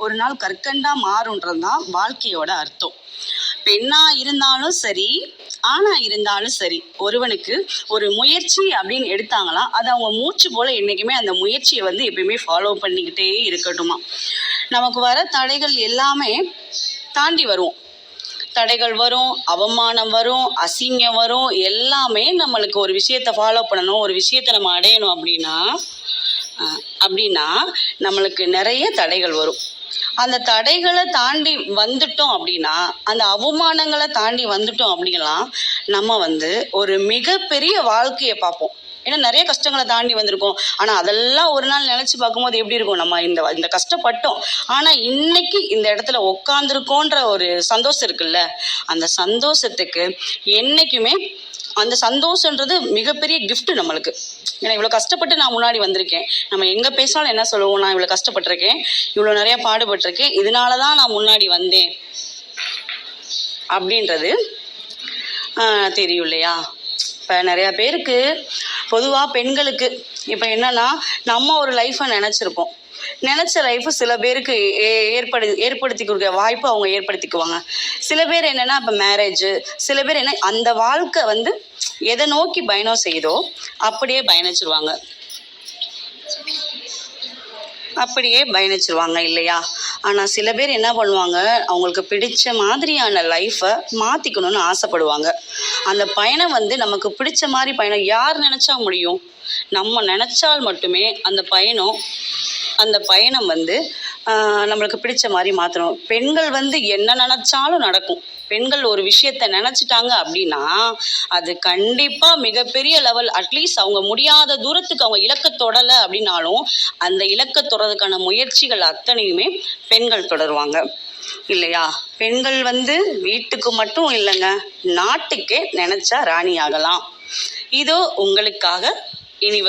ஒரு நாள் கற்கண்டா மாறுன்றது தான் வாழ்க்கையோட அர்த்தம். பெண்ணா இருந்தாலும் சரி, ஆணா இருந்தாலும் சரி, ஒருவனுக்கு ஒரு முயற்சி அப்படின்னு எடுத்தாங்களாம், அது அவங்க மூச்சு போல என்றைக்குமே அந்த முயற்சியை எப்பயுமே ஃபாலோ பண்ணிக்கிட்டே இருக்கட்டுமா. நமக்கு வர தடைகள் எல்லாமே தாண்டி வருவோம். தடைகள் வரும், அவமானம் வரும், அசிங்கம் வரும், எல்லாமே நம்மளுக்கு ஒரு விஷயத்தை ஃபாலோ பண்ணணும், ஒரு விஷயத்தை நம்ம அடையணும் அப்படின்னா நம்மளுக்கு நிறைய தடைகள் வரும். அந்த தடைகளை தாண்டி வந்துட்டோம் அப்படின்னா, அந்த அவமானங்களை தாண்டி வந்துட்டோம் அப்படின்னா, நம்ம ஒரு மிகப்பெரிய வாழ்க்கையை பார்ப்போம். ஏன்னா நிறைய கஷ்டங்களை தாண்டி வந்திருக்கோம். ஆனால் அதெல்லாம் ஒரு நாள் நினச்சி பார்க்கும்போது எப்படி இருக்கும், நம்ம இந்த கஷ்டப்பட்டோம், ஆனால் இன்னைக்கு இந்த இடத்துல உட்காந்துருக்கோன்ற ஒரு சந்தோஷம் இருக்குல்ல, அந்த சந்தோஷத்துக்கு என்றைக்குமே அந்த சந்தோஷன்றது மிகப்பெரிய கிஃப்ட் நம்மளுக்கு. ஏன்னா இவ்வளோ கஷ்டப்பட்டு நான் முன்னாடி வந்திருக்கேன். நம்ம எங்கே பேசினாலும் என்ன சொல்லுவோம், நான் இவ்வளோ கஷ்டப்பட்டிருக்கேன், இவ்வளோ நிறையா பாடுபட்டிருக்கேன், இதனால தான் நான் முன்னாடி வந்தேன் அப்படின்றது தெரியும் இல்லையா. இப்போ நிறையா பேருக்கு, பொதுவாக பெண்களுக்கு இப்போ என்னென்னா, நம்ம ஒரு லைஃப்பை நினச்சிருப்போம். நினச்ச லைஃபு சில பேருக்கு ஏற்படுத்தி கொடுக்க வாய்ப்பு அவங்க ஏற்படுத்திக்குவாங்க. சில பேர் என்னென்னா, இப்போ மேரேஜு, சில பேர் என்ன அந்த வாழ்க்கை எதை நோக்கி பயணம் செய்தோ அப்படியே பயணிச்சிருவாங்க இல்லையா. ஆனால் சில பேர் என்ன பண்ணுவாங்க, அவங்களுக்கு பிடிச்ச மாதிரியான லைஃப்பை மாற்றிக்கணும்னு ஆசைப்படுவாங்க. அந்த பயணம் நமக்கு பிடிச்ச மாதிரி பயணம் யார் நினச்சா முடியும்? நம்ம நினச்சால் மட்டுமே அந்த பயணம் நம்மளுக்கு பிடிச்ச மாதிரி மாற்றணும். பெண்கள் என்ன நினச்சாலும் நடக்கும். பெண்கள் ஒரு விஷயத்தை நினச்சிட்டாங்க அப்படின்னா அது கண்டிப்பாக மிகப்பெரிய லெவல், அட்லீஸ்ட் அவங்க முடியாத தூரத்துக்கு அவங்க இலக்கை தொடலை அப்படின்னாலும் அந்த இலக்கை தொடறதுக்கான முயற்சிகள் அத்தனையுமே பெண்கள் தொடருவாங்க இல்லையா. பெண்கள் வீட்டுக்கு மட்டும் இல்லைங்க, நாட்டுக்கே நினச்சா ராணி ஆகலாம். இதோ உங்களுக்காக இனி